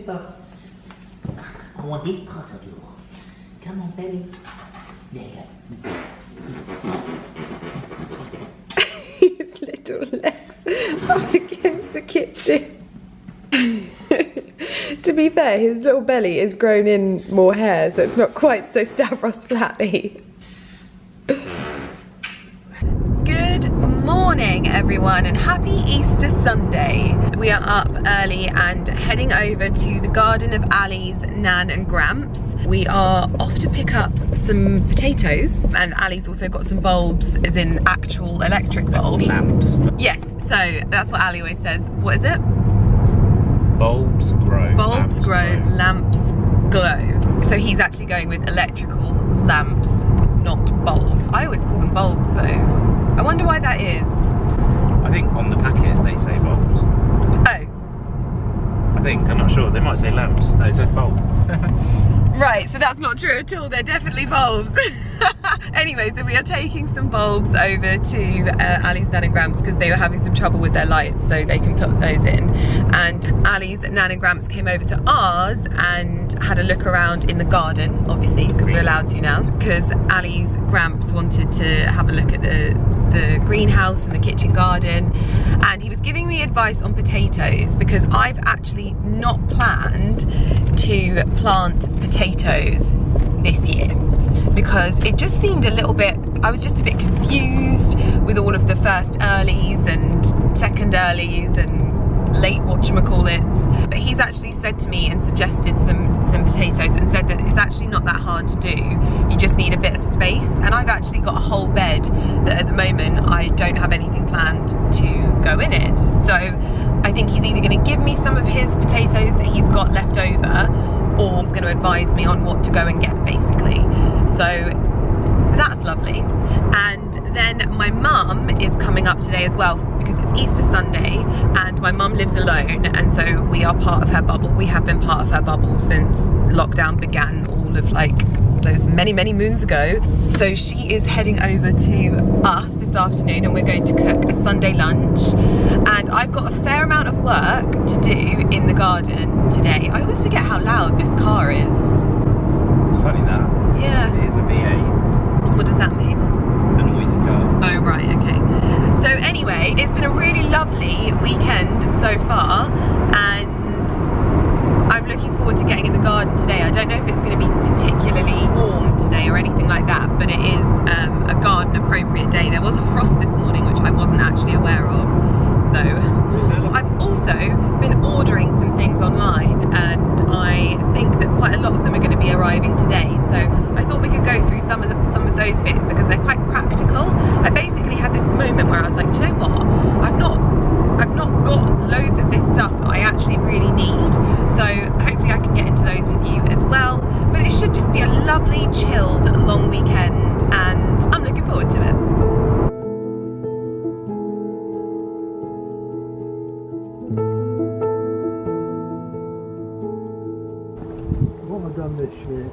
TOWCESTER. I want this part of you. Come on, Betty. There you go. His little legs up against the kitchen. To be fair, his little belly is grown in more hair, so it's not quite so Stavros flatty. Good morning, everyone, and happy Easter Sunday. We are up early and heading over to the garden of Ali's Nan and Gramps. We are off to pick up some potatoes, and Ali's also got some bulbs, as in actual electric bulbs. Lamps. Yes, so that's what Ali always says. What is it? Bulbs grow. Bulbs grow, lamps glow. So he's actually going with electrical lamps, not bulbs. I always call them bulbs, so I wonder why that is. I think on the packet they say bulbs. Oh. I think, I'm not sure. They might say lamps. No, it says bulb. Right, so that's not true at all. They're definitely bulbs. Anyway, so we are taking some bulbs over to Ali's Nan and Gramps because they were having some trouble with their lights, so they can put those in. And Ali's Nan and Gramps came over to ours and had a look around in the garden, obviously, because we're allowed to now. Because Ali's Gramps wanted to have a look at the greenhouse and the kitchen garden, and he was giving me advice on potatoes because I've actually not planned to plant potatoes this year because it just seemed a little bit, I was just a bit confused with all of the first earlies and second earlies and late whatchamacallits. But he's actually said to me and suggested some potatoes and said that it's actually not that hard to do. You just need a bit of space, and I've actually got a whole bed that at the moment I don't have anything planned to go in it. So I think he's either going to give me some of his potatoes that he's got left over, or he's going to advise me on what to go and get, basically. So that's lovely. And then my mum is coming up today as well because it's Easter Sunday, and my mum lives alone, and so we are part of her bubble. We have been part of her bubble since lockdown began, all of like those many moons ago. So she is heading over to us this afternoon, and we're going to cook a Sunday lunch. And I've got a fair amount of work to do in the garden today. I always forget how loud this car is. It's funny that. Yeah. It is a V8. What does that mean? A noisy car. Oh right, okay. So anyway, it's been a really lovely weekend so far, and I'm looking forward to getting in the garden today. I don't know if it's going to be particularly warm today or anything like that, but it is a garden appropriate day. There was a frost this morning, which I wasn't actually aware of. So I've also been ordering some things online, and I think that quite a lot of them are going to be arriving today. So I thought we could go through some of those bits because they're quite practical. I basically had this moment where I was like, do you know what? I've not got loads of this stuff that I actually really need. So hopefully I can get into those with you as well. But it should just be a lovely, chilled, long weekend, and I'm looking forward to it. What I've done this year,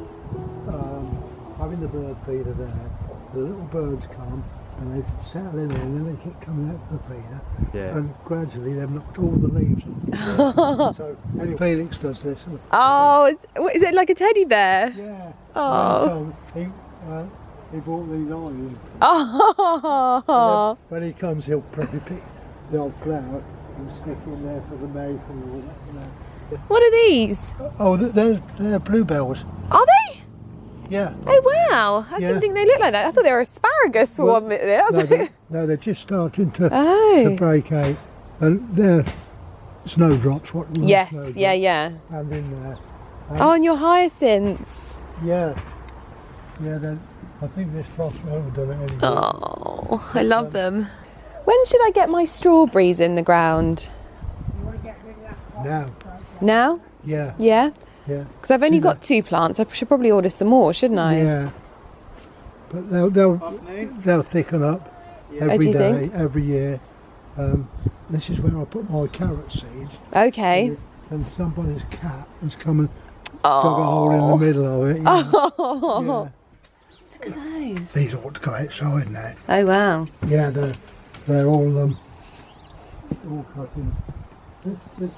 having the bird feeder there, the little birds come and they settle in there, and then they keep coming out to the feeder, Yeah. and gradually they've knocked all the leaves off. So anyway, Felix does this. Oh, is it like a teddy bear? Yeah. Oh. He bought these iron. Oh. When he comes, he'll probably pick the odd flower and stick in there for the May and all that. You know. What are these? Oh, they're bluebells. Are they? Yeah. Oh wow! I didn't think they looked like that. I thought they were asparagus for Well, 1 minute. I was like, No, they're just starting to oh. break out, and they're snowdrops. What? Yes, snowdrops, yeah. And in there. Oh, and your hyacinths. Yeah. I think this frost won't done it anyway. Oh, I love them. When should I get my strawberries in the ground? Now. Now? Yeah. Yeah? Yeah. Because I've only got 2 plants. I should probably order some more, shouldn't I? Yeah. But they'll thicken up every you day, think? every year. This is where I put my carrot seeds. Okay. And somebody's cat has come and Oh. dug a hole in the middle of it. Yeah. Oh. Yeah. Look at those. These ought to go outside now. Oh wow. Yeah, they're all cut in. This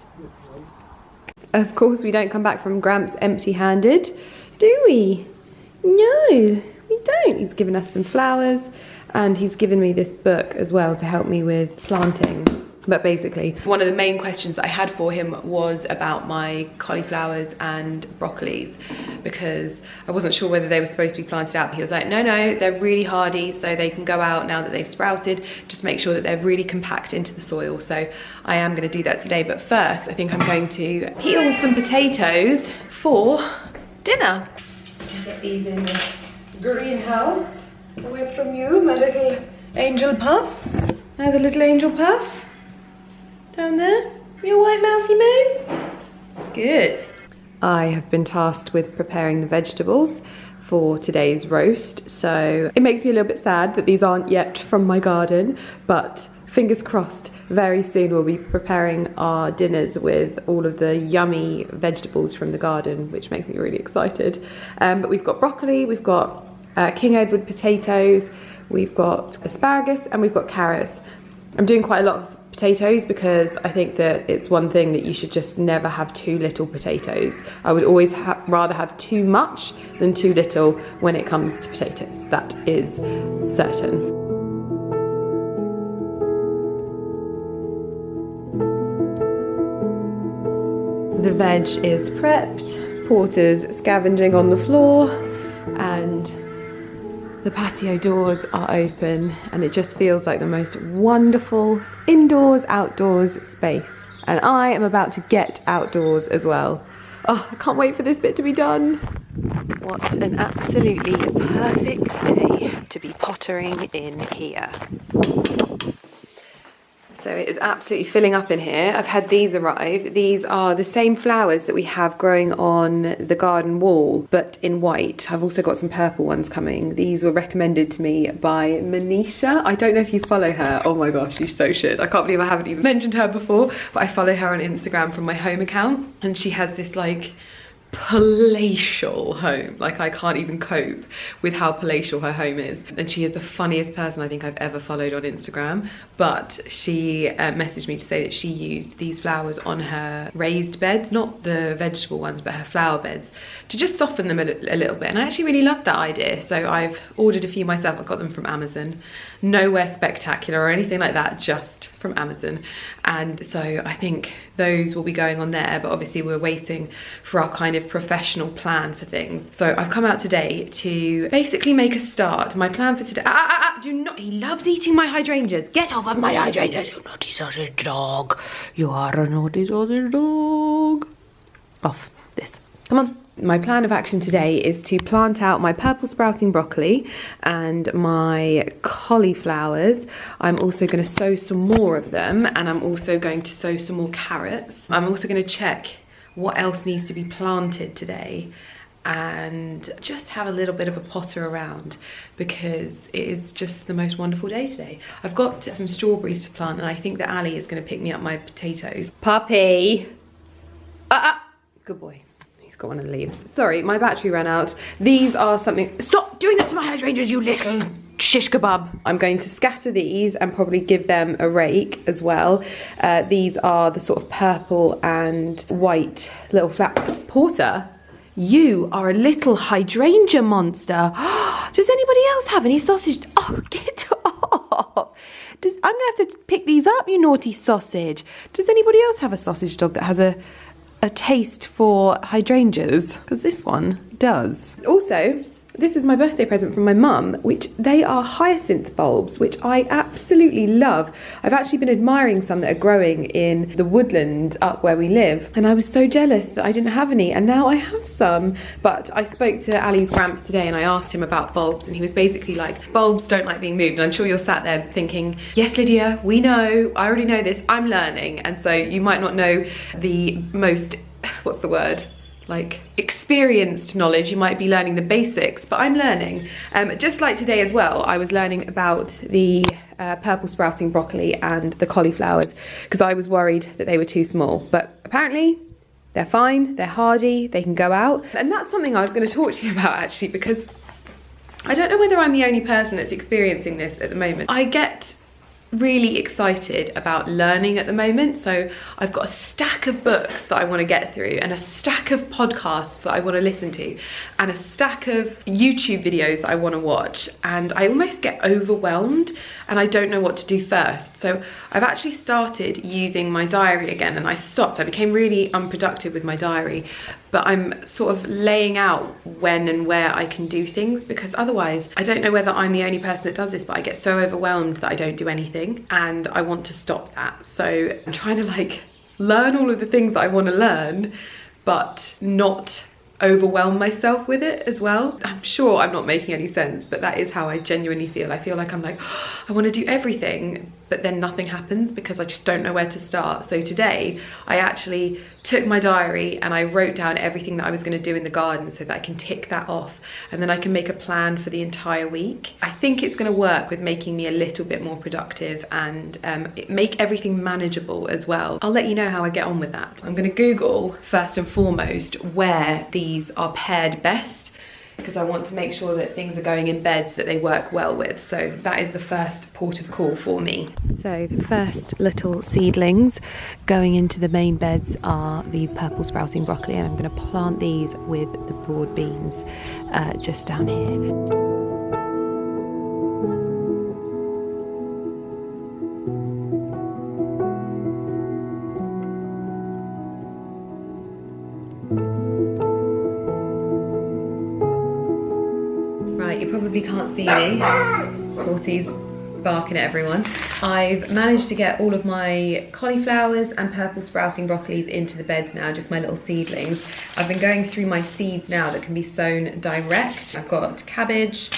way. Of course, we don't come back from Gramps empty-handed, do we? No, we don't. He's given us some flowers and he's given me this book as well to help me with planting. But basically, one of the main questions that I had for him was about my cauliflowers and broccolis, because I wasn't sure whether they were supposed to be planted out. But he was like, no, they're really hardy, so they can go out now that they've sprouted. Just make sure that they're really compact into the soil. So I am going to do that today. But first, I think I'm going to peel some potatoes for dinner. Get these in the greenhouse away from you, my little angel puff. Hi, the little angel puff. Down there, you alright, Mousy Moo? Good. I have been tasked with preparing the vegetables for today's roast, so it makes me a little bit sad that these aren't yet from my garden, but fingers crossed, very soon we'll be preparing our dinners with all of the yummy vegetables from the garden, which makes me really excited. But we've got broccoli, we've got King Edward potatoes, we've got asparagus, and we've got carrots. I'm doing quite a lot of potatoes because I think that it's one thing that you should just never have too little potatoes. I would always rather have too much than too little when it comes to potatoes. That is certain. The veg is prepped, Porter's scavenging on the floor, and the patio doors are open, and it just feels like the most wonderful indoors, outdoors space. And I am about to get outdoors as well. Oh, I can't wait for this bit to be done. What an absolutely perfect day to be pottering in here. So it is absolutely filling up in here. I've had these arrive. These are the same flowers that we have growing on the garden wall, but in white. I've also got some purple ones coming. These were recommended to me by MANISHA. I don't know if you follow her. Oh my gosh, you so should. I can't believe I haven't even mentioned her before, but I follow her on Instagram from my home account, and she has this like palatial home. Like, I can't even cope with how palatial her home is, and she is the funniest person I think I've ever followed on Instagram. But she messaged me to say that she used these flowers on her raised beds, not the vegetable ones but her flower beds, to just soften them a little bit, and I actually really loved that idea. So I've ordered a few myself. I got them from Amazon, nowhere spectacular or anything like that, just from Amazon. And so I think those will be going on there, but obviously we're waiting for our kind of professional plan for things. So I've come out today to basically make a start. My plan for today, do not, he loves eating my hydrangeas. Get off of my hydrangeas, you naughty sausage dog. You are a naughty sausage dog. Off this, come on. My plan of action today is to plant out my purple sprouting broccoli and my cauliflowers. I'm also going to sow some more of them, and I'm also going to sow some more carrots. I'm also going to check what else needs to be planted today and just have a little bit of a potter around, because it is just the most wonderful day today. I've got some strawberries to plant, and I think that Ali is going to pick me up my potatoes. Puppy! Good boy. Got one of the leaves. Sorry, my battery ran out. These are something. Stop doing that to my hydrangeas, you little shish kebab. I'm going to scatter these and probably give them a rake as well. These are the sort of purple and white little flat. Porter, you are a little hydrangea monster. Does anybody else have any sausage? Oh, get off. I'm gonna have to pick these up, you naughty sausage. Does anybody else have a sausage dog that has a taste for hydrangeas? Because this one does. Also, this is my birthday present from my mum, which they are hyacinth bulbs, which I absolutely love. I've actually been admiring some that are growing in the woodland up where we live, and I was so jealous that I didn't have any, and now I have some. But I spoke to Ali's Gramps today and I asked him about bulbs, and he was basically like, bulbs don't like being moved. And I'm sure you're sat there thinking, yes Lydia, we know, I already know this, I'm learning. And so you might not know the most, what's the word? Like experienced knowledge, you might be learning the basics, but I'm learning. Just like today as well, I was learning about the purple sprouting broccoli and the cauliflowers, because I was worried that they were too small, but apparently they're fine, they're hardy, they can go out. And that's something I was going to talk to you about actually, because I don't know whether I'm the only person that's experiencing this at the moment. I get really excited about learning at the moment. So I've got a stack of books that I want to get through, and a stack of podcasts that I want to listen to, and a stack of YouTube videos that I want to watch, and I almost get overwhelmed and I don't know what to do first. So I've actually started using my diary again, and I stopped. I became really unproductive with my diary, but I'm sort of laying out when and where I can do things, because otherwise I don't know whether I'm the only person that does this, but I get so overwhelmed that I don't do anything, and I want to stop that. So I'm trying to like learn all of the things that I want to learn, but not overwhelm myself with it as well. I'm sure I'm not making any sense, but that is how I genuinely feel. I feel like I'm like, oh, I want to do everything, but then nothing happens because I just don't know where to start. So today I actually took my diary and I wrote down everything that I was going to do in the garden so that I can tick that off, and then I can make a plan for the entire week. I think it's going to work with making me a little bit more productive and make everything manageable as well. I'll let you know how I get on with that. I'm going to Google first and foremost where these are paired best, because I want to make sure that things are going in beds that they work well with. So that is the first port of call for me. So the first little seedlings going into the main beds are the purple sprouting broccoli, and I'm going to plant these with the broad beans just down here. You probably can't see me. Forty's barking at everyone. I've managed to get all of my cauliflowers and purple sprouting broccolis into the beds now, just my little seedlings. I've been going through my seeds now that can be sown direct. I've got cabbage,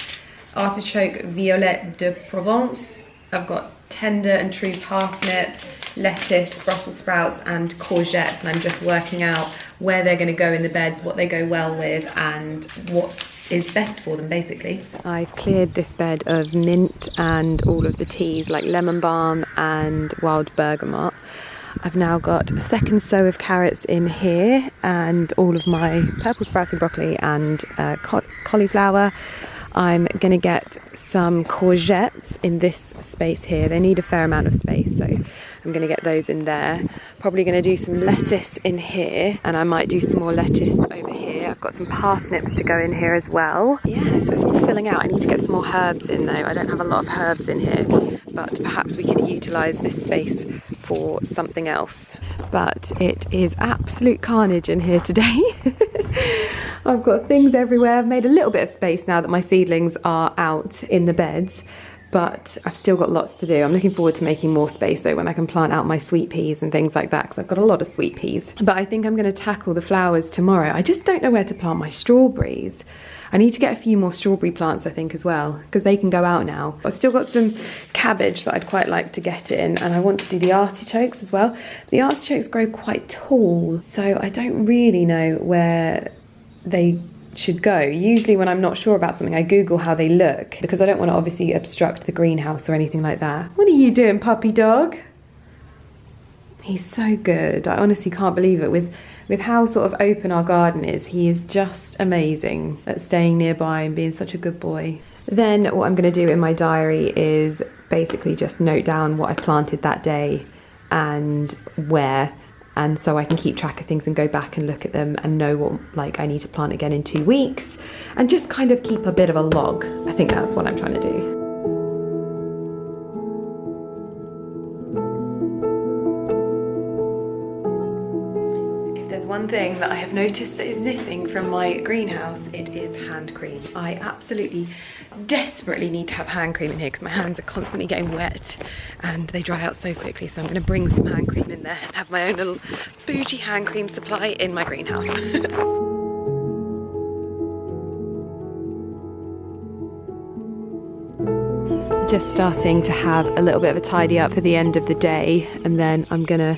artichoke, violette de Provence. I've got tender and true parsnip, lettuce, Brussels sprouts and courgettes, and I'm just working out where they're going to go in the beds, what they go well with and what is best for them basically. I've cleared this bed of mint and all of the teas like lemon balm and wild bergamot. I've now got a second sow of carrots in here and all of my purple sprouting broccoli and cauliflower. I'm going to get some courgettes in this space here. They need a fair amount of space, so I'm going to get those in there. Probably going to do some lettuce in here, and I might do some more lettuce over here. I've got some parsnips to go in here as well. Yeah, so it's all filling out. I need to get some more herbs in though. I don't have a lot of herbs in here, but perhaps we could utilise this space for something else. But it is absolute carnage in here today. I've got things everywhere. I've made a little bit of space now that my seedlings are out in the beds, but I've still got lots to do. I'm looking forward to making more space though when I can plant out my sweet peas and things like that, because I've got a lot of sweet peas. But I think I'm going to tackle the flowers tomorrow. I just don't know where to plant my strawberries. I need to get a few more strawberry plants I think as well, because they can go out now. I've still got some cabbage that I'd quite like to get in, and I want to do the artichokes as well. The artichokes grow quite tall, so I don't really know where they should go. Usually when I'm not sure about something, I Google how they look, because I don't want to obviously obstruct the greenhouse or anything like that. What are you doing, puppy dog? He's so good. I honestly can't believe it. With how sort of open our garden is, he is just amazing at staying nearby and being such a good boy. Then what I'm going to do in my diary is basically just note down what I planted that day and where, and so I can keep track of things and go back and look at them and know what like I need to plant again in 2 weeks, and just kind of keep a bit of a log. I think that's what I'm trying to do. One thing that I have noticed that is missing from my greenhouse, it is hand cream. I absolutely desperately need to have hand cream in here because my hands are constantly getting wet and they dry out so quickly, so I'm going to bring some hand cream in there and have my own little bougie hand cream supply in my greenhouse. Just starting to have a little bit of a tidy up for the end of the day, and then I'm gonna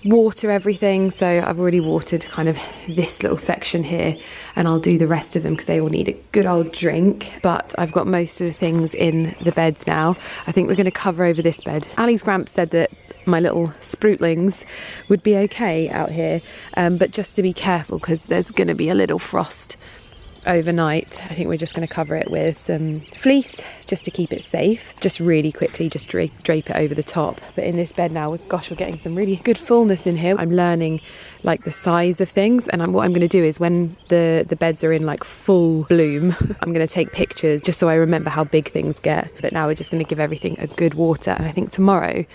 water everything. So I've already watered kind of this little section here, and I'll do the rest of them because they all need a good old drink. But I've got most of the things in the beds now. I think we're going to cover over this bed. Ali's Gramps said that my little sproutlings would be okay out here, but just to be careful because there's going to be a little frost overnight. I think we're just going to cover it with some fleece just to keep it safe. Just really quickly, just drape it over the top. But in this bed now, gosh, we're getting some really good fullness in here. I'm learning like the size of things, and what I'm going to do is when the beds are in like full bloom, I'm going to take pictures just so I remember how big things get. But now we're just going to give everything a good water, and I think tomorrow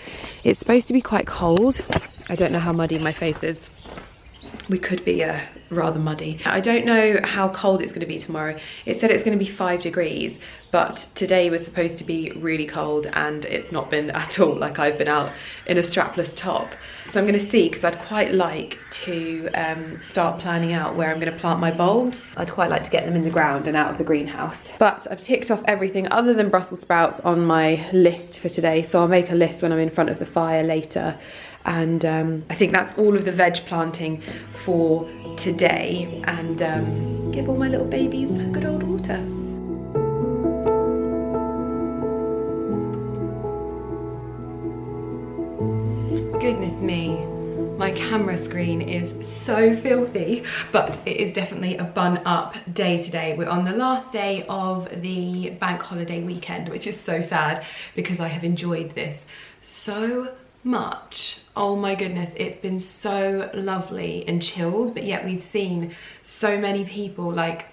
it's supposed to be quite cold. I don't know how muddy my face is. We could be rather muddy. I don't know how cold it's going to be tomorrow. It said it's going to be 5 degrees, but today was supposed to be really cold and it's not been at all. Like, I've been out in a strapless top. So I'm going to see, because I'd quite like to start planning out where I'm going to plant my bulbs. I'd quite like to get them in the ground and out of the greenhouse. But I've ticked off everything other than Brussels sprouts on my list for today. So I'll make a list when I'm in front of the fire later. And I think that's all of the veg planting for today, and give all my little babies good old water. Goodness me, my camera screen is so filthy, but it is definitely a bun up day today. We're on the last day of the bank holiday weekend, which is so sad because I have enjoyed this so much. Oh my goodness, it's been so lovely and chilled, but yet we've seen so many people. Like,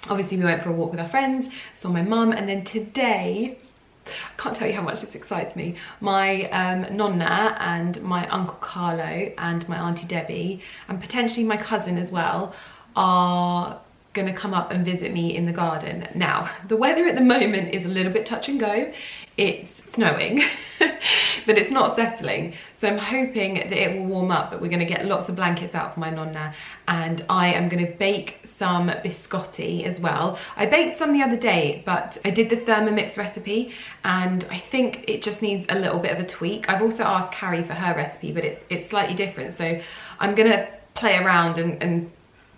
obviously we went for a walk with our friends, saw my mum, and then today, I can't tell you how much this excites me, my nonna and my Uncle Carlo and my Auntie Debbie, and potentially my cousin as well, are gonna come up and visit me in the garden. Now, the weather at the moment is a little bit touch and go. It's snowing, but it's not settling. So I'm hoping that it will warm up, but we're gonna get lots of blankets out for my nonna, and I am gonna bake some biscotti as well. I baked some the other day, but I did the Thermomix recipe, and I think it just needs a little bit of a tweak. I've also asked Carrie for her recipe, but it's slightly different. So I'm gonna play around and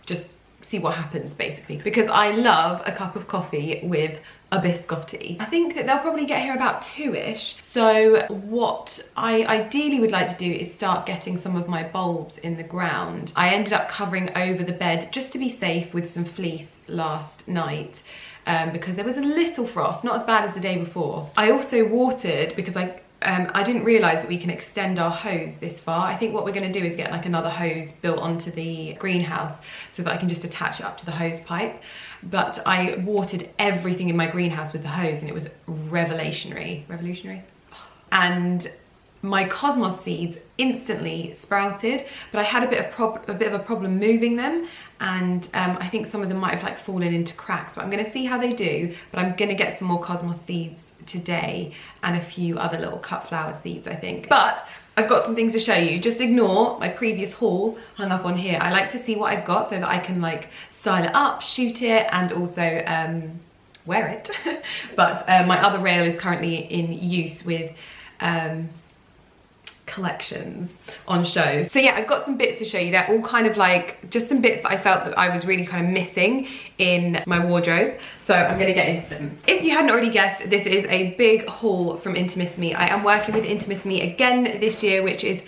just see what happens, basically, because I love a cup of coffee with a biscotti. I think that they'll probably get here about 2ish. So what I ideally would like to do is start getting some of my bulbs in the ground. I ended up covering over the bed just to be safe with some fleece last night, because there was a little frost, not as bad as the day before. I also watered because I didn't realise that we can extend our hose this far. I think what we're going to do is get like another hose built onto the greenhouse so that I can just attach it up to the hose pipe. But I watered everything in my greenhouse with the hose, and it was revolutionary. And my cosmos seeds instantly sprouted, but I had a bit of a problem moving them, and I think some of them might have like fallen into cracks. But I'm going to see how they do. But I'm going to get some more cosmos seeds today and a few other little cut flower seeds, I think. But I've got some things to show you. Just ignore my previous haul hung up on here. I like to see what I've got so that I can like style it up, shoot it, and also wear it. But my other rail is currently in use with collections on show. So yeah, I've got some bits to show you. They're all kind of like just some bits that I felt that I was really kind of missing in my wardrobe. So I'm gonna get into them. If you hadn't already guessed, this is a big haul from INTIMISSIMI. I am working with INTIMISSIMI again this year, which is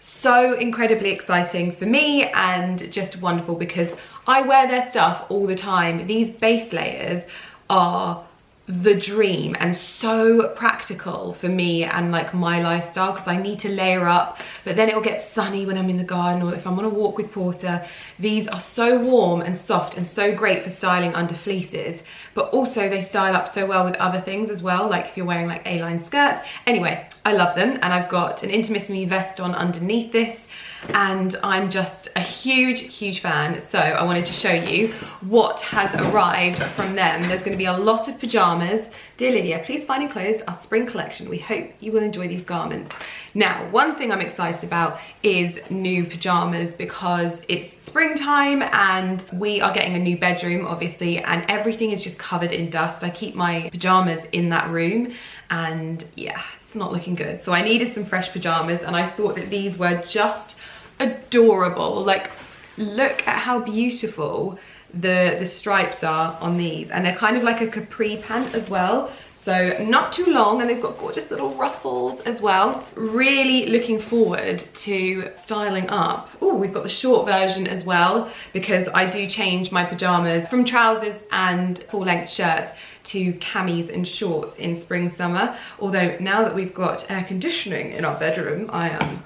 so incredibly exciting for me and just wonderful because I wear their stuff all the time. These base layers are the dream and so practical for me and like my lifestyle, because I need to layer up, but then it'll get sunny when I'm in the garden or if I'm on a walk with Porter. These are so warm and soft and so great for styling under fleeces, but also they style up so well with other things as well, like if you're wearing like A-line skirts. Anyway, I love them, and I've got an INTIMISSIMI vest on underneath this, and I'm just a huge fan. So I wanted to show you what has arrived from them. There's going to be a lot of pajamas. Dear Lydia, please find and close our spring collection. We hope you will enjoy these garments. Now, one thing I'm excited about is new pajamas, because it's springtime and we are getting a new bedroom, obviously, and everything is just covered in dust. I keep my pajamas in that room, and yeah, it's not looking good. So I needed some fresh pajamas, and I thought that these were just adorable. Like, look at how beautiful the stripes are on these, and they're kind of like a capri pant as well. So So not too long, and they've got gorgeous little ruffles as well. Really looking forward to styling up. Oh, we've got the short version as well, because I do change my pajamas from trousers and full length shirts to camis and shorts in spring, summer. Although now that we've got air conditioning in our bedroom, I am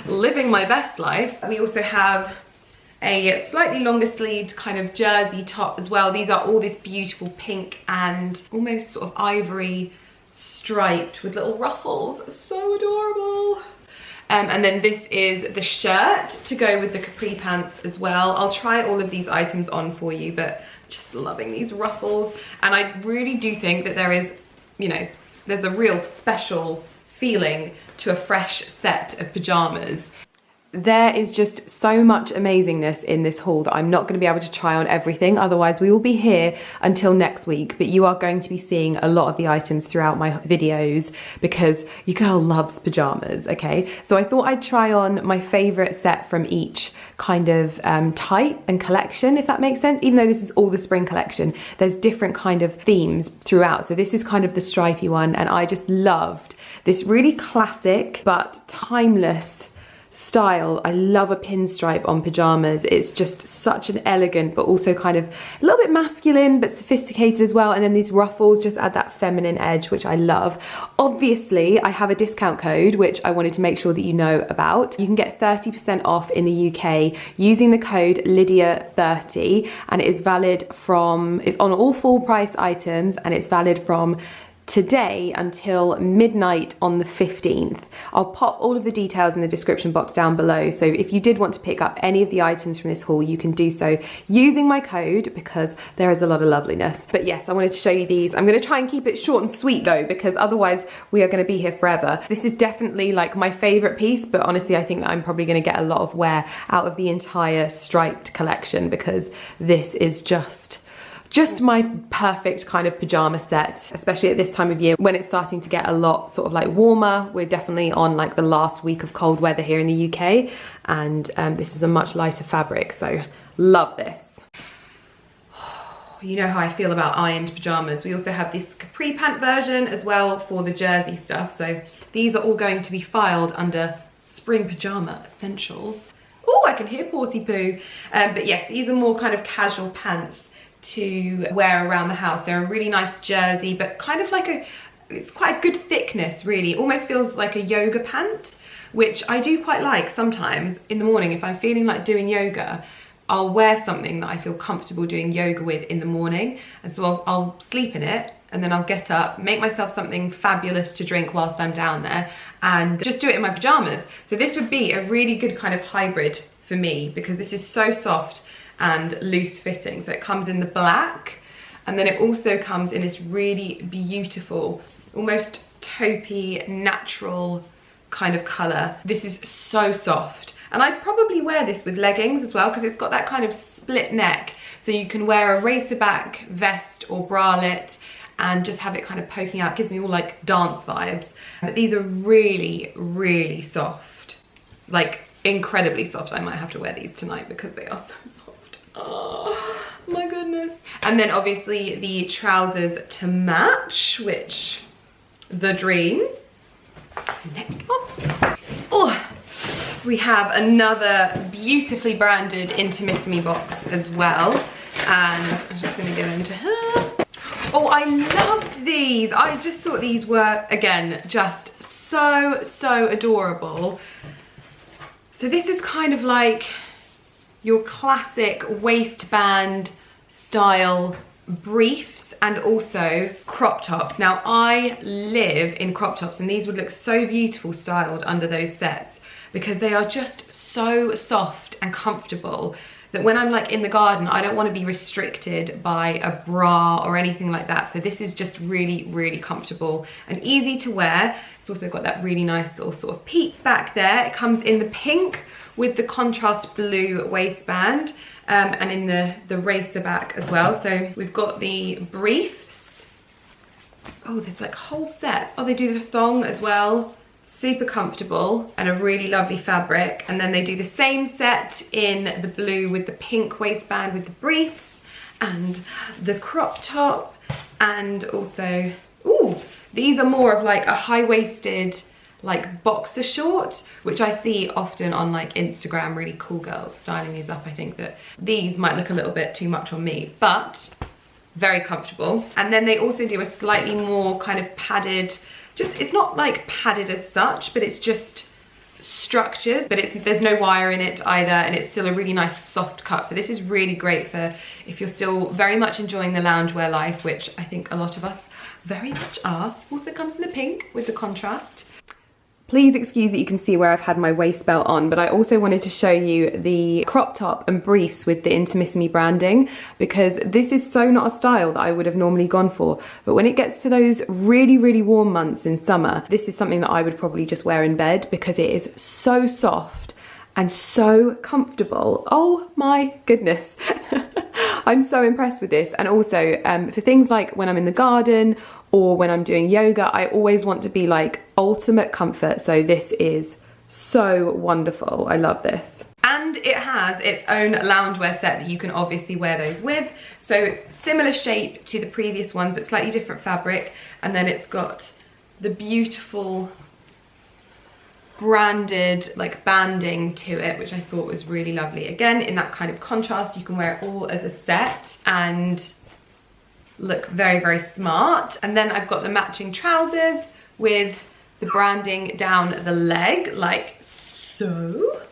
living my best life. We also have a slightly longer sleeved kind of jersey top as well. These are all this beautiful pink and almost sort of ivory striped with little ruffles. So adorable. And then this is the shirt to go with the capri pants as well. I'll try all of these items on for you, but just loving these ruffles. And I really do think that there is, you know, there's a real special feeling to a fresh set of pajamas. There is just so much amazingness in this haul that I'm not going to be able to try on everything, otherwise we will be here until next week. But you are going to be seeing a lot of the items throughout my videos because your girl loves pajamas, okay? So I thought I'd try on my favourite set from each kind of type and collection, if that makes sense. Even though this is all the spring collection, there's different kind of themes throughout. So this is kind of the stripy one, and I just loved this really classic but timeless style. I love a pinstripe on pajamas. It's just such an elegant but also kind of a little bit masculine but sophisticated as well. And then these ruffles just add that feminine edge, which I love. Obviously I have a discount code which I wanted to make sure that you know about. You can get 30% off in the UK using the code Lydia30, and it is valid from, it's on all full price items, and it's valid from today until midnight on the 15th. I'll pop all of the details in the description box down below, so if you did want to pick up any of the items from this haul, you can do so using my code, because there is a lot of loveliness. But yes, I wanted to show you these. I'm going to try and keep it short and sweet though, because otherwise we are going to be here forever. This is definitely like my favorite piece, but honestly I think that I'm probably going to get a lot of wear out of the entire striped collection, because this is just my perfect kind of pajama set, especially at this time of year when it's starting to get a lot sort of like warmer. We're definitely on like the last week of cold weather here in the UK, and this is a much lighter fabric, so love this. You know how I feel about ironed pajamas. We also have this capri pant version as well for the jersey stuff, so these are all going to be filed under spring pajama essentials. Oh, I can hear Porty Poo. But yes, these are more kind of casual pants to wear around the house. They're a really nice jersey, but kind of like it's quite a good thickness really. Almost feels like a yoga pant, which I do quite like sometimes in the morning. If I'm feeling like doing yoga, I'll wear something that I feel comfortable doing yoga with in the morning. And so I'll sleep in it, and then I'll get up, make myself something fabulous to drink whilst I'm down there, and just do it in my pajamas. So this would be a really good kind of hybrid for me, because this is so soft and loose fitting. So it comes in the black, and then it also comes in this really beautiful, almost taupey, natural kind of colour. This is so soft, and I'd probably wear this with leggings as well, because it's got that kind of split neck, so you can wear a racer back vest or bralette and just have it kind of poking out. It gives me all like dance vibes. But these are really, really soft, like incredibly soft. I might have to wear these tonight because they are so soft. Oh my goodness. And then obviously the trousers to match, which the dream. Next box. Oh, we have another beautifully branded Intimissimi box as well, and I'm just going to go into her. Oh, I loved these. I just thought these were, again, just so adorable. So this is kind of like your classic waistband style briefs and also crop tops. Now I live in crop tops, and these would look so beautiful styled under those sets, because they are just so soft and comfortable that when I'm like in the garden, I don't want to be restricted by a bra or anything like that. So this is just really comfortable and easy to wear. It's also got that really nice little sort of peep back there. It comes in the pink with the contrast blue waistband, and in the racer back as well. So we've got the briefs. Oh, there's like whole sets. Oh, they do the thong as well. Super comfortable and a really lovely fabric. And then they do the same set in the blue with the pink waistband with the briefs and the crop top, and also These are more of like a high-waisted like boxer short, which I see often on like Instagram, really cool girls styling these up. I think that these might look a little bit too much on me, but very comfortable. And then they also do a slightly more kind of padded, just, it's not like padded as such, but it's just structured, but there's no wire in it either, and it's still a really nice soft cut. So this is really great for if you're still very much enjoying the loungewear life, which I think a lot of us very much are. Also comes in the pink with the contrast. Please excuse that you can see where I've had my waist belt on, but I also wanted to show you the crop top and briefs with the Intimissimi branding, because this is so not a style that I would have normally gone for. But when it gets to those really, really warm months in summer, this is something that I would probably just wear in bed because it is so soft and so comfortable. Oh my goodness. I'm so impressed with this. And also for things like when I'm in the garden or when I'm doing yoga, I always want to be like ultimate comfort. So this is so wonderful. I love this. And it has its own loungewear set that you can obviously wear those with. So similar shape to the previous ones, but slightly different fabric. And then it's got the beautiful branded like banding to it, which I thought was really lovely. Again, in that kind of contrast, you can wear it all as a set and look very, very smart. And then I've got the matching trousers with the branding down the leg, like so.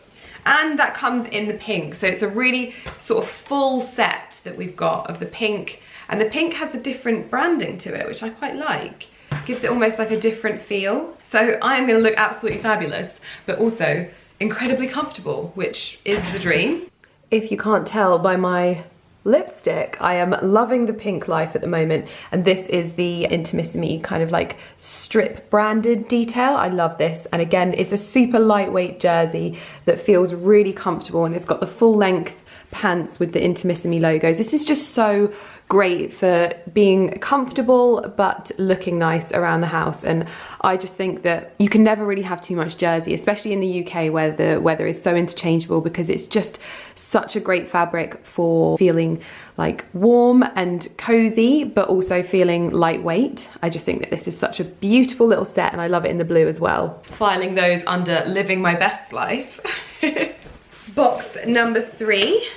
And that comes in the pink. So it's a really sort of full set that we've got of the pink. And the pink has a different branding to it, which I quite like. Gives it almost like a different feel. So I am gonna look absolutely fabulous, but also incredibly comfortable, which is the dream. If you can't tell by my lipstick, I am loving the pink life at the moment, and this is the Intimissimi kind of like strip branded detail. I love this, and again, it's a super lightweight jersey that feels really comfortable, and it's got the full length pants with the Intimissimi logos. This is just so great for being comfortable but looking nice around the house. And I just think that you can never really have too much jersey, especially in the UK where the weather is so interchangeable, because it's just such a great fabric for feeling like warm and cozy but also feeling lightweight. I just think that this is such a beautiful little set, and I love it in the blue as well. Filing those under living my best life. Box number 3.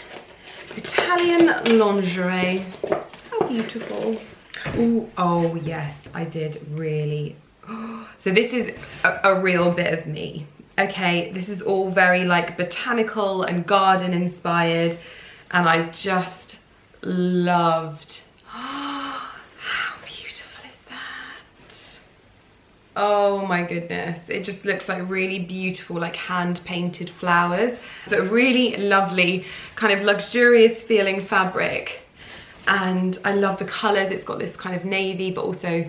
Italian lingerie. How beautiful. Ooh, oh yes, I did really. So this is a real bit of me. Okay, this is all very like botanical and garden inspired, and I just loved. How beautiful is that? Oh my goodness, it just looks like really beautiful, like hand painted flowers, but really lovely, kind of luxurious feeling fabric. And I love the colors. It's got this kind of navy, but also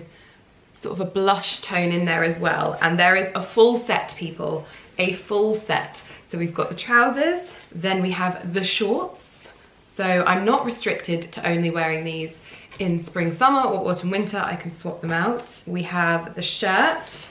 sort of a blush tone in there as well. And there is a full set, people, a full set. So we've got the trousers, then we have the shorts. So I'm not restricted to only wearing these in spring, summer, or autumn, winter. I can swap them out. We have the shirt,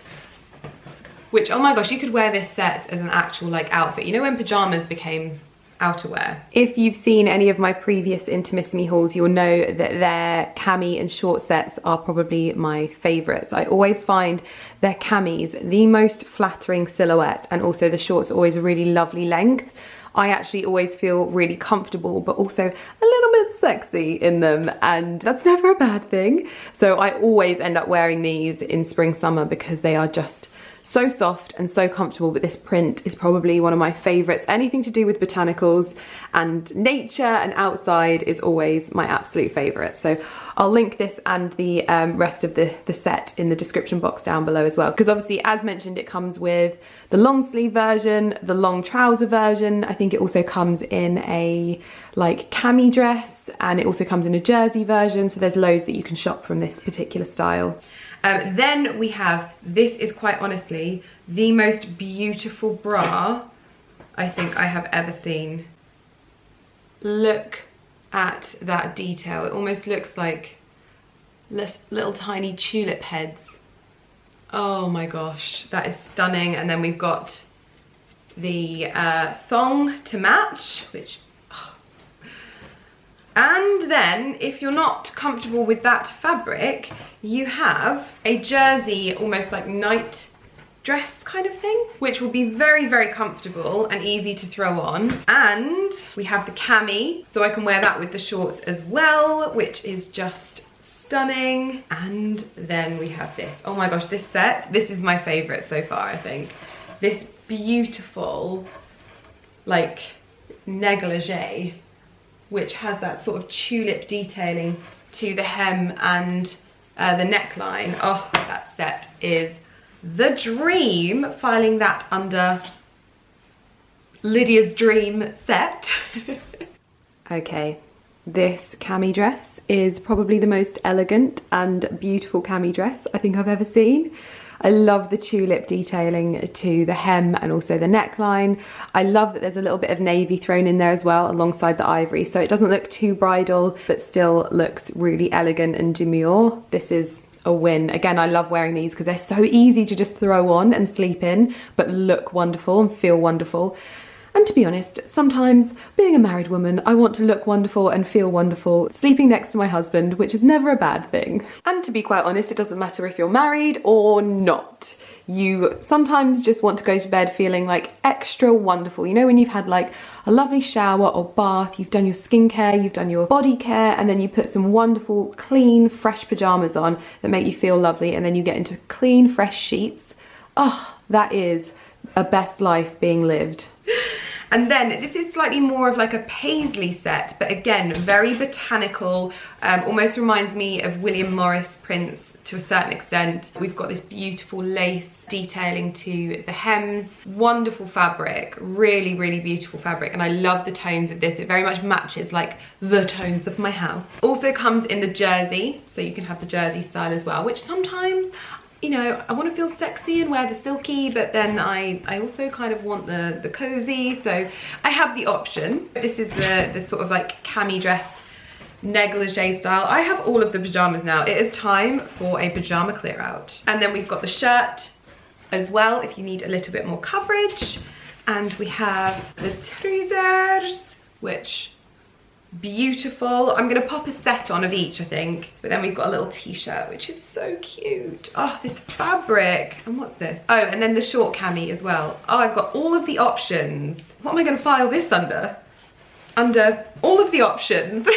which, oh my gosh, you could wear this set as an actual like outfit. You know when pajamas became outerwear? If you've seen any of my previous Intimissimi hauls, you'll know that their cami and short sets are probably my favorites. I always find their camis the most flattering silhouette, and also the shorts are always a really lovely length. I actually always feel really comfortable, but also a little bit sexy in them, and that's never a bad thing. So I always end up wearing these in spring, summer, because they are just so soft and so comfortable. But this print is probably one of my favorites. Anything to do with botanicals and nature and outside is always my absolute favorite. So I'll link this and the rest of the set in the description box down below as well, because obviously, as mentioned, it comes with the long sleeve version, the long trouser version. I think it also comes in a like cami dress, and it also comes in a jersey version. So there's loads that you can shop from this particular style. Then we have, this is quite honestly the most beautiful bra I think I have ever seen. Look at that detail. It almost looks like little tiny tulip heads. Oh my gosh, that is stunning. And then we've got the thong to match, which And then if you're not comfortable with that fabric, you have a jersey, almost like night dress kind of thing, which will be very, very comfortable and easy to throw on. And we have the cami, so I can wear that with the shorts as well, which is just stunning. And then we have this. Oh my gosh, this set, this is my favorite so far, I think. This beautiful, like, negligee, which has that sort of tulip detailing to the hem and the neckline. Oh, that set is the dream. Filing that under Lydia's dream set. Okay, this cami dress is probably the most elegant and beautiful cami dress I think I've ever seen. I love the tulip detailing to the hem and also the neckline. I love that there's a little bit of navy thrown in there as well alongside the ivory, so it doesn't look too bridal but still looks really elegant and demure. This is a win. Again, I love wearing these because they're so easy to just throw on and sleep in, but look wonderful and feel wonderful. And to be honest, sometimes being a married woman, I want to look wonderful and feel wonderful sleeping next to my husband, which is never a bad thing. And to be quite honest, it doesn't matter if you're married or not. You sometimes just want to go to bed feeling like extra wonderful. You know, when you've had like a lovely shower or bath, you've done your skincare, you've done your body care, and then you put some wonderful, clean, fresh pajamas on that make you feel lovely, and then you get into clean, fresh sheets. Oh, that is a best life being lived. And then this is slightly more of like a paisley set, but again, very botanical, almost reminds me of William Morris prints to a certain extent. We've got this beautiful lace detailing to the hems, wonderful fabric, really, really beautiful fabric, and I love the tones of this. It very much matches like the tones of my house. Also comes in the jersey, so you can have the jersey style as well, which sometimes, you know, I want to feel sexy and wear the silky, but then I also kind of want the cozy, so I have the option. This is the sort of like cami dress negligee style. I have all of the pajamas now. It is time for a pajama clear out. And then we've got the shirt as well if you need a little bit more coverage. And we have the trousers, which beautiful. I'm gonna pop a set on of each, I think, but then we've got a little t-shirt, which is so cute. Oh, this fabric. And what's this? Oh, and then the short cami as well. Oh, I've got all of the options. What am I gonna file this under? Under all of the options.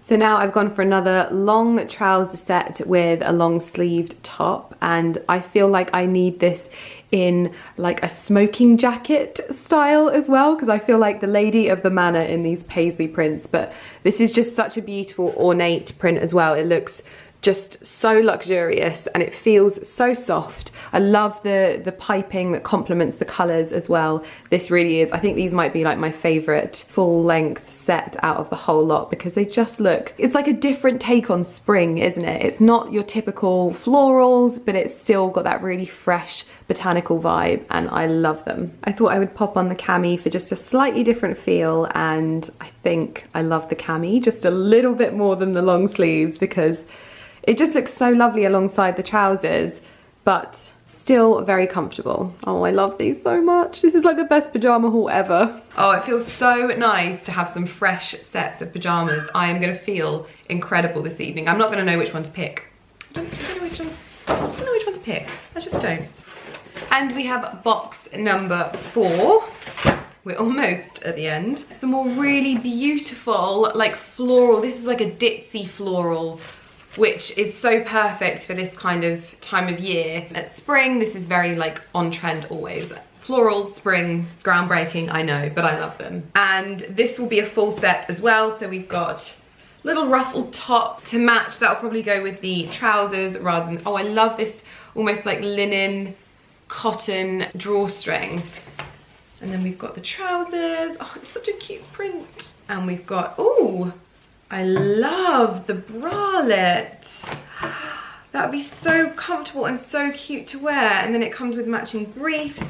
So now I've gone for another long trouser set with a long sleeved top, and I feel like I need this in like a smoking jacket style as well, because I feel like the lady of the manor in these paisley prints, but this is just such a beautiful ornate print as well. It looks just so luxurious and it feels so soft. I love the piping that complements the colours as well. This really is, I think these might be like my favourite full length set out of the whole lot, because they just look, it's like a different take on spring, isn't it? It's not your typical florals, but it's still got that really fresh botanical vibe, and I love them. I thought I would pop on the cami for just a slightly different feel, and I think I love the cami just a little bit more than the long sleeves because it just looks so lovely alongside the trousers, but still very comfortable. Oh, I love these so much. This is like the best pajama haul ever. Oh, it feels so nice to have some fresh sets of pajamas. I am gonna feel incredible this evening. I'm not gonna know which one to pick. I don't know which one to pick. I just don't. And we have box number 4. We're almost at the end. Some more really beautiful, like floral. This is like a ditzy floral, which is so perfect for this kind of time of year. At spring, this is very like on trend always. Floral, spring, groundbreaking, I know, but I love them. And this will be a full set as well. So we've got little ruffled top to match. That'll probably go with the trousers rather than, oh, I love this almost like linen cotton drawstring. And then we've got the trousers. Oh, it's such a cute print. And we've got, oh, I love the bralette. That'd be so comfortable and so cute to wear. And then it comes with matching briefs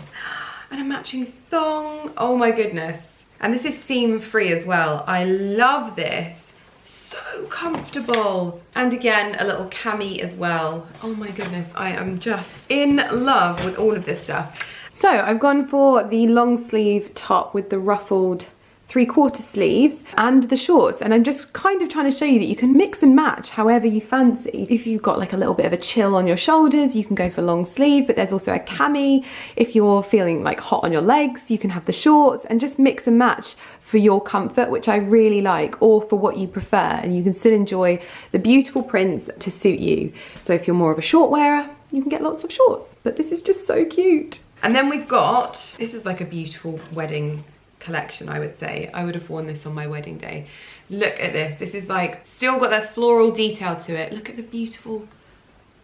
and a matching thong. Oh my goodness. And this is seam free as well. I love this. So comfortable. And again, a little cami as well. Oh my goodness, I am just in love with all of this stuff. So I've gone for the long sleeve top with the ruffled 3/4 sleeves and the shorts, and I'm just kind of trying to show you that you can mix and match however you fancy. If you've got like a little bit of a chill on your shoulders, you can go for long sleeve, but there's also a cami. If you're feeling like hot on your legs, you can have the shorts, and just mix and match for your comfort, which I really like, or for what you prefer, and you can still enjoy the beautiful prints to suit you. So if you're more of a short wearer, you can get lots of shorts, but this is just so cute. And then we've got, this is like a beautiful wedding collection, I would say. I would have worn this on my wedding day. Look at this. This is like still got that floral detail to it. Look at the beautiful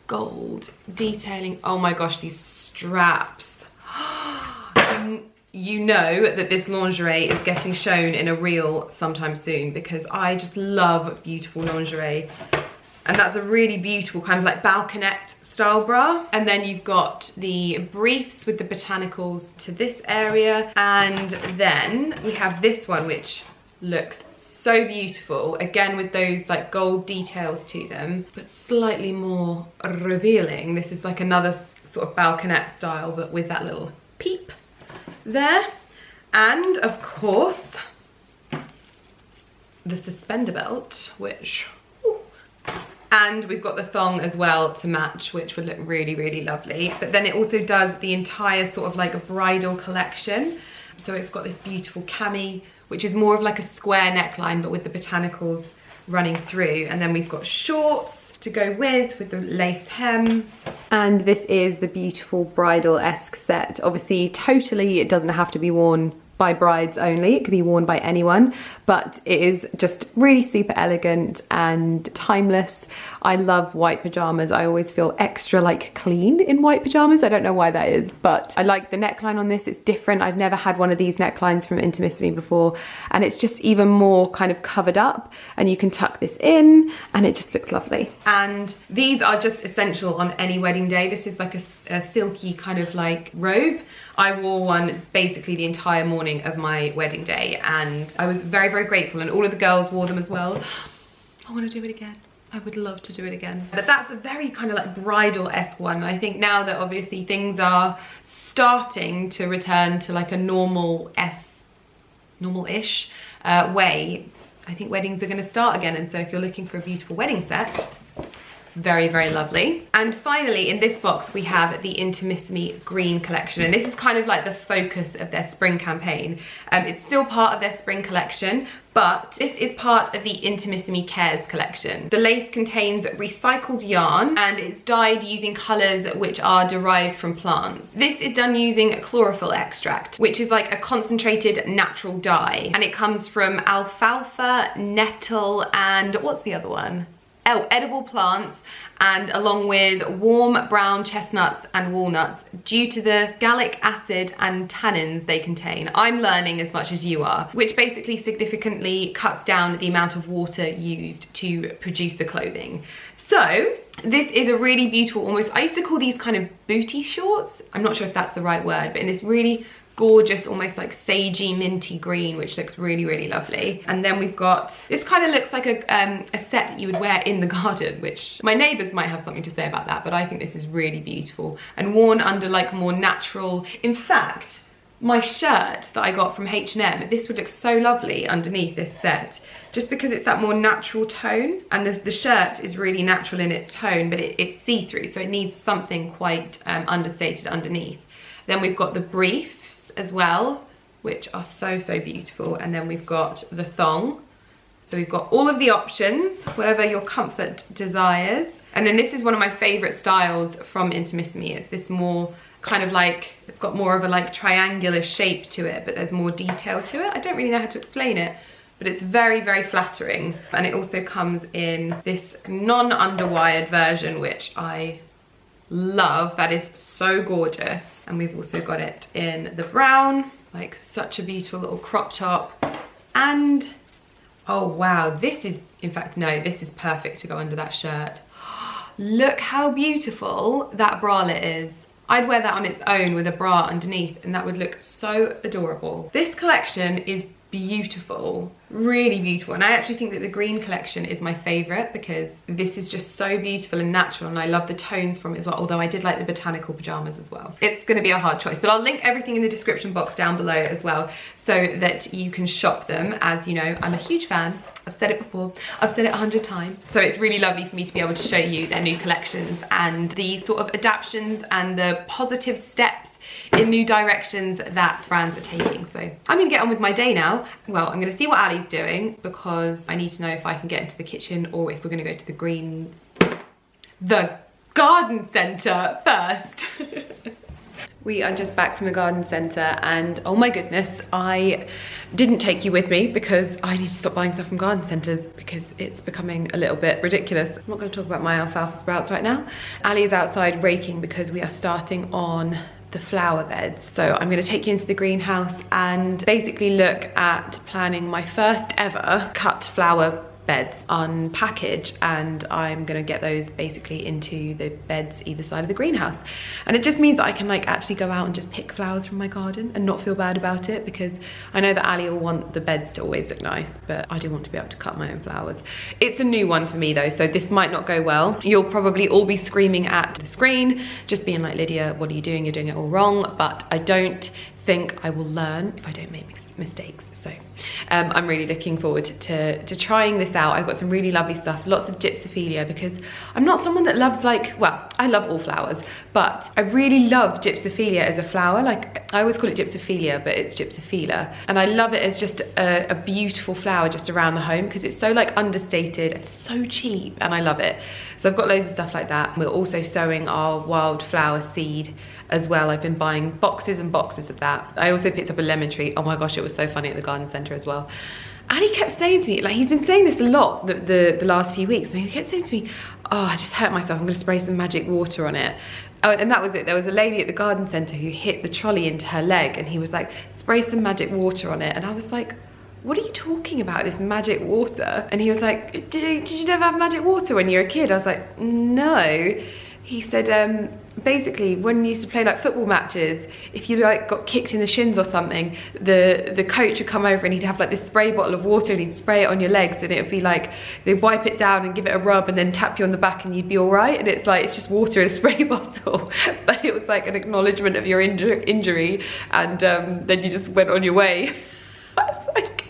gold detailing. Oh my gosh, these straps. You know that this lingerie is getting shown in a reel sometime soon, because I just love beautiful lingerie. And that's a really beautiful kind of like balconette style bra. And then you've got the briefs with the botanicals to this area. And then we have this one, which looks so beautiful. Again, with those like gold details to them, but slightly more revealing. This is like another sort of balconette style, but with that little peep there. And of course, the suspender belt, which... And we've got the thong as well to match, which would look really, really lovely. But then it also does the entire sort of like a bridal collection. So it's got this beautiful cami, which is more of like a square neckline, but with the botanicals running through. And then we've got shorts to go with the lace hem. And this is the beautiful bridal-esque set. Obviously, totally, it doesn't have to be worn by brides only, it could be worn by anyone, but it is just really super elegant and timeless. I love white pajamas. I always feel extra like clean in white pajamas. I don't know why that is, but I like the neckline on this. It's different. I've never had one of these necklines from Intimissimi before, and it's just even more kind of covered up, and you can tuck this in and it just looks lovely. And these are just essential on any wedding day. This is like a silky kind of like robe. I wore one basically the entire morning of my wedding day, and I was very, very grateful, and all of the girls wore them as well. I want to do it again. I would love to do it again. But that's a very kind of like bridal-esque one. I think now that obviously things are starting to return to like a normal-ish way, I think weddings are going to start again. And so if you're looking for a beautiful wedding set, very, very lovely. And finally, in this box, we have the Intimissimi green collection. And this is kind of like the focus of their spring campaign. It's still part of their spring collection, but this is part of the Intimissimi Cares collection. The lace contains recycled yarn, and it's dyed using colors which are derived from plants. This is done using chlorophyll extract, which is like a concentrated natural dye. And it comes from alfalfa, nettle, and what's the other one? Oh, edible plants, and along with warm brown chestnuts and walnuts, due to the gallic acid and tannins they contain. I'm learning as much as you are, which basically significantly cuts down the amount of water used to produce the clothing. So this is a really beautiful, almost, I used to call these kind of booty shorts. I'm not sure if that's the right word, but in this really gorgeous, almost like sagey minty green, which looks really, really lovely. And then we've got, this kind of looks like a set that you would wear in the garden, which my neighbors might have something to say about that, but I think this is really beautiful and worn under like more natural. In fact, my shirt that I got from H&M, this would look so lovely underneath this set, just because it's that more natural tone, and the shirt is really natural in its tone, but it's see-through, so it needs something quite understated underneath. Then we've got the briefs as well, which are so, so beautiful. And then we've got the thong. So we've got all of the options, whatever your comfort desires. And then this is one of my favorite styles from Intimissimi. It's this more kind of like, it's got more of a like triangular shape to it, but there's more detail to it. I don't really know how to explain it, but it's very, very flattering. And it also comes in this non-underwired version, which I love. That is so gorgeous. And we've also got it in the brown, like such a beautiful little crop top. And oh wow, this is, in fact, no, this is perfect to go under that shirt. Look how beautiful that bralette is. I'd wear that on its own with a bra underneath, and that would look so adorable. This collection is beautiful, really beautiful. And I actually think that the green collection is my favorite because this is just so beautiful and natural, and I love the tones from it as well, although I did like the botanical pajamas as well. It's going to be a hard choice, but I'll link everything in the description box down below as well so that you can shop them. As you know, I'm a huge fan. I've said it before, I've said it 100 times. So it's really lovely for me to be able to show you their new collections and the sort of adaptations and the positive steps in new directions that brands are taking. So I'm gonna get on with my day now. Well, I'm gonna see what Ali's doing because I need to know if I can get into the kitchen or if we're gonna go to the garden centre first. We are just back from the garden centre and oh my goodness, I didn't take you with me because I need to stop buying stuff from garden centres because it's becoming a little bit ridiculous. I'm not going to talk about my alfalfa sprouts right now. Ali is outside raking because we are starting on the flower beds. So I'm going to take you into the greenhouse and basically look at planning my first ever cut flower beds on package, and I'm gonna get those basically into the beds either side of the greenhouse. And it just means that I can like actually go out and just pick flowers from my garden and not feel bad about it, because I know that Ali will want the beds to always look nice, but I do want to be able to cut my own flowers. It's a new one for me though, so this might not go well. You'll probably all be screaming at the screen, just being like, Lydia, what are you doing? You're doing it all wrong. But I don't think I will learn if I don't make mistakes. So I'm really looking forward to trying this out. I've got some really lovely stuff, lots of gypsophilia, because I'm not someone that loves like, well, I love all flowers, but I really love gypsophilia as a flower. Like I always call it gypsophilia, but it's gypsophila. And I love it as just a beautiful flower just around the home, because it's so like understated and so cheap, and I love it. So I've got loads of stuff like that. We're also sowing our wildflower seed as well. I've been buying boxes and boxes of that. I also picked up a lemon tree. Oh my gosh, it was so funny at the garden centre as well. And he kept saying to me, like he's been saying this a lot the last few weeks, and he kept saying to me, oh, I just hurt myself, I'm gonna spray some magic water on it. Oh, and that was it. There was a lady at the garden centre who hit the trolley into her leg, and he was like, spray some magic water on it. And I was like, what are you talking about, this magic water? And he was like, did you never have magic water when you were a kid? I was like, no. He said, basically when you used to play like football matches, if you like got kicked in the shins or something, the coach would come over and he'd have like this spray bottle of water and he'd spray it on your legs, and it would be like, they'd wipe it down and give it a rub and then tap you on the back and you'd be all right. And it's like, it's just water in a spray bottle, but it was like an acknowledgement of your injury, and then you just went on your way. I was like,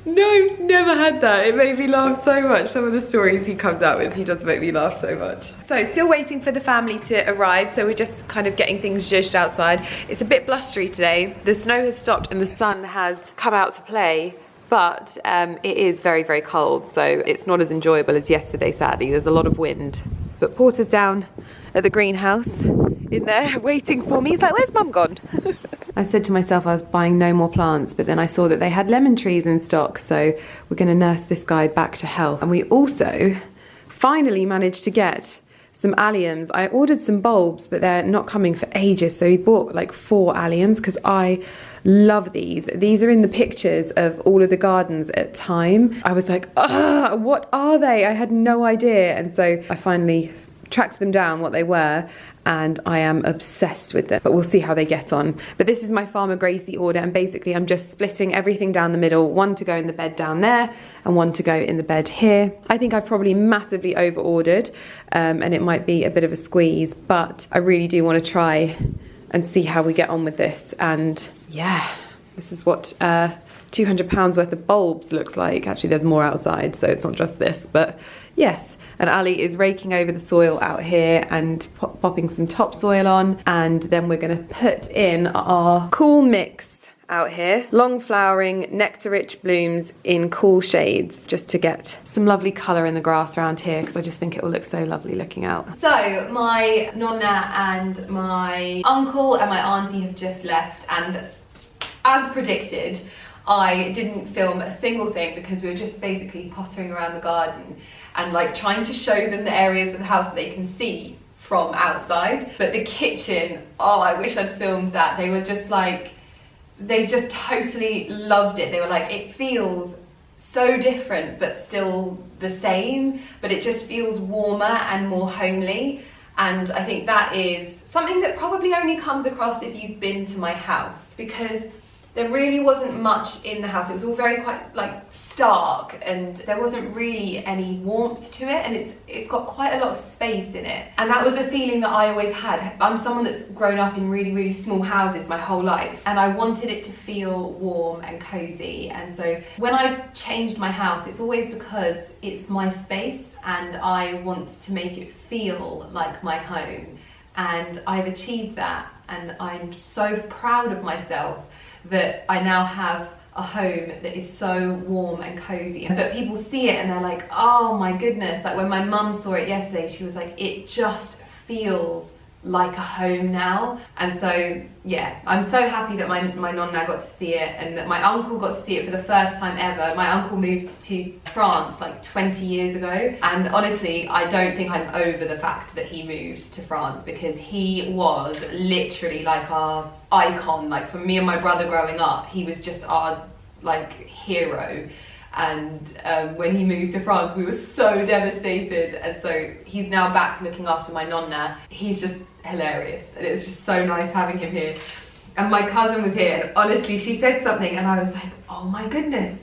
no, never had that. It made me laugh so much. Some of the stories he comes out with, he does make me laugh so much. So still waiting for the family to arrive, so we're just kind of getting things zhuzhed outside. It's a bit blustery today. The snow has stopped and the sun has come out to play, but it is very, very cold, so it's not as enjoyable as yesterday, sadly. There's a lot of wind. But Porter's down at the greenhouse in there waiting for me. He's like, where's mum gone? I said to myself I was buying no more plants, but then I saw that they had lemon trees in stock, so we're going to nurse this guy back to health. And we also finally managed to get some alliums. I ordered some bulbs, but they're not coming for ages, so we bought like 4 alliums because I love these. These are in the pictures of all of the gardens at Time. I was like, what are they? I had no idea, and so I finally tracked them down, what they were, and I am obsessed with them, but we'll see how they get on. But this is my Farmer Gracie order, and basically I'm just splitting everything down the middle, one to go in the bed down there and one to go in the bed here. I think I've probably massively over ordered, and it might be a bit of a squeeze, but I really do want to try and see how we get on with this. And yeah, this is what £200 worth of bulbs looks like. Actually, there's more outside, so it's not just this, but yes. And Ali is raking over the soil out here and popping some topsoil on, and then we're going to put in our cool mix out here. Long flowering, nectar-rich blooms in cool shades, just to get some lovely colour in the grass around here, because I just think it will look so lovely looking out. So my nonna and my uncle and my auntie have just left, and as predicted, I didn't film a single thing because we were just basically pottering around the garden and like trying to show them the areas of the house that they can see from outside. But the kitchen, oh, I wish I'd filmed that. They were just like, they just totally loved it. They were like, it feels so different but still the same, but it just feels warmer and more homely. And I think that is something that probably only comes across if you've been to my house, because there really wasn't much in the house. It was all very quite like stark, and there wasn't really any warmth to it, and it's got quite a lot of space in it. And that was a feeling that I always had. I'm someone that's grown up in really, really small houses my whole life, and I wanted it to feel warm and cozy. And so when I've changed my house, it's always because it's my space and I want to make it feel like my home. And I've achieved that, and I'm so proud of myself that I now have a home that is so warm and cozy. But people see it and they're like, oh my goodness. Like when my mum saw it yesterday, she was like, it just feels like a home now. And so yeah, I'm so happy that my nonna got to see it, and that my uncle got to see it for the first time ever. My uncle moved to France like 20 years ago, and honestly I don't think I'm over the fact that he moved to France, because he was literally like our icon. Like for me and my brother growing up, he was just our like hero. And when he moved to France, we were so devastated, and so he's now back looking after my nonna. He's just hilarious, and it was just so nice having him here. And my cousin was here, and honestly she said something and I was like, oh my goodness,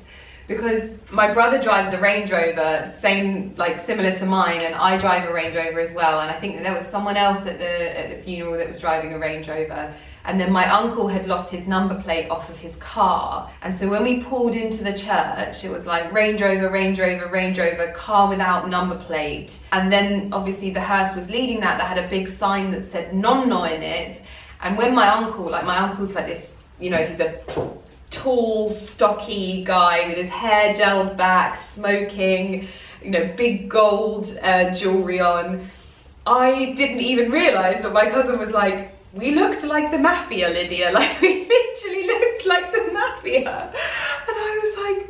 because my brother drives a Range Rover, similar to mine, and I drive a Range Rover as well. And I think that there was someone else at the funeral that was driving a Range Rover. And then my uncle had lost his number plate off of his car. And so when we pulled into the church, it was like Range Rover, Range Rover, Range Rover, car without number plate. And then obviously the hearse was leading that had a big sign that said nonno in it. And when my uncle's like this, you know, he's a tall, stocky guy with his hair gelled back, smoking, you know, big gold jewelry on. I didn't even realise, but my cousin was like, we looked like the mafia, Lydia. Like, we literally looked like the mafia. And I was like,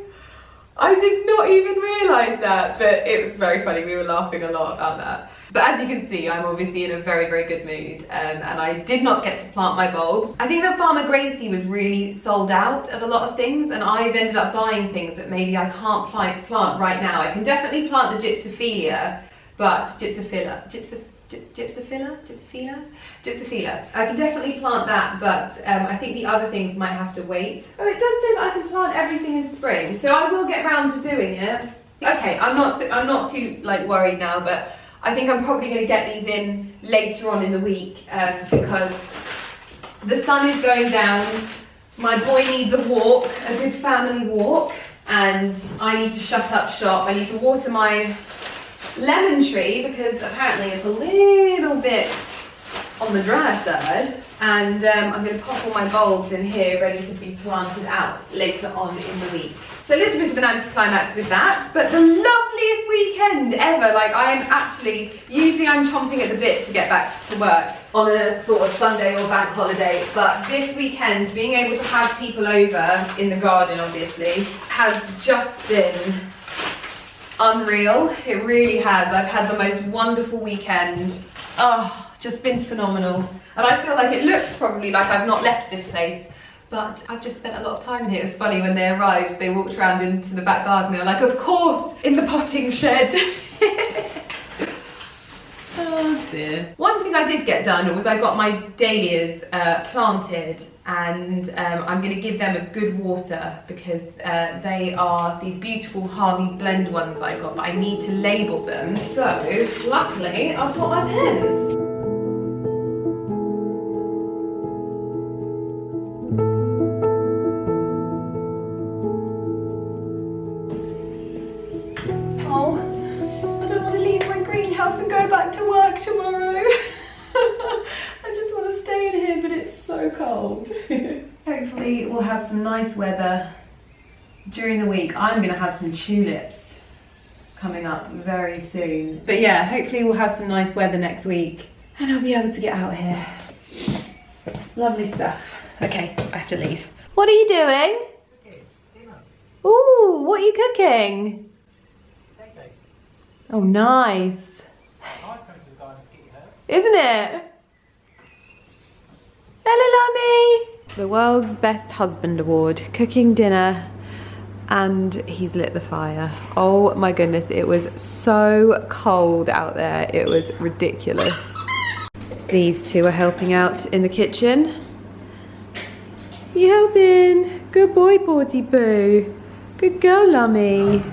I did not even realise that. But it was very funny. We were laughing a lot about that. But as you can see, I'm obviously in a very, very good mood. And I did not get to plant my bulbs. I think that Farmer Gracie was really sold out of a lot of things. And I've ended up buying things that maybe I can't plant right now. I can definitely plant the gypsophila, but gypsophila. I can definitely plant that, but I think the other things might have to wait. Oh, it does say that I can plant everything in spring, so I will get round to doing it. Okay, I'm not too like worried now, but I think I'm probably going to get these in later on in the week because the sun is going down. My boy needs a walk, a good family walk, and I need to shut up shop. I need to water my lemon tree because apparently it's a little bit on the drier side, and I'm going to pop all my bulbs in here ready to be planted out later on in the week. So a little bit of an anticlimax with that, but the loveliest weekend ever. Like usually I'm chomping at the bit to get back to work on a sort of Sunday or bank holiday, but this weekend being able to have people over in the garden obviously has just been unreal. It really has. I've had the most wonderful weekend. Oh, just been phenomenal. And I feel like it looks probably like I've not left this place, but I've just spent a lot of time in here. It was funny when they arrived, they walked around into the back garden. They were like, of course, in the potting shed. Oh dear. One thing I did get done was I got my dahlias planted, and I'm going to give them a good water because they are these beautiful Harvey's Blend ones that I got, but I need to label them. So luckily I've got my pen. And go back to work tomorrow. I just want to stay in here, but it's so cold. Hopefully we'll have some nice weather during the week. I'm going to have some tulips coming up very soon. But yeah, hopefully we'll have some nice weather next week and I'll be able to get out here. Lovely stuff. Okay, I have to leave. What are you doing? Ooh, what are you cooking? Oh, nice. Isn't it? Hello, Lummy! The world's best husband award, cooking dinner, and he's lit the fire. Oh my goodness, it was so cold out there. It was ridiculous. These two are helping out in the kitchen. You helping? Good boy, Porty Poo. Good girl, Lummy.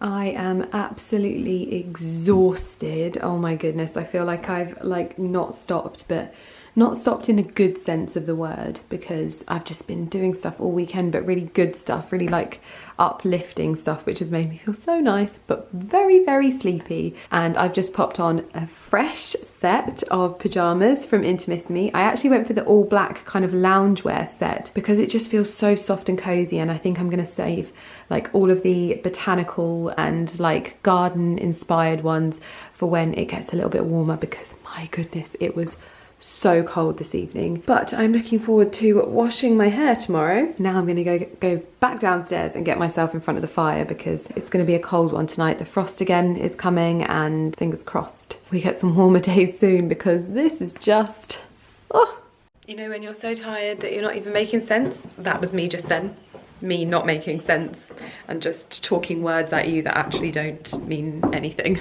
I am absolutely exhausted. Oh my goodness, I feel like I've not stopped, but not stopped in a good sense of the word, because I've just been doing stuff all weekend, but really good stuff, really like uplifting stuff, which has made me feel so nice, but very, very sleepy. And I've just popped on a fresh set of pajamas from Intimissimi. I actually went for the all black kind of loungewear set because it just feels so soft and cozy, and I think I'm gonna save like all of the botanical and like garden inspired ones for when it gets a little bit warmer, because my goodness, it was so cold this evening. But I'm looking forward to washing my hair tomorrow. Now I'm gonna go back downstairs and get myself in front of the fire, because it's gonna be a cold one tonight. The frost again is coming, and fingers crossed we get some warmer days soon, because this is just, oh. You know when you're so tired that you're not even making sense? That was me just then. Me not making sense and just talking words at you that actually don't mean anything.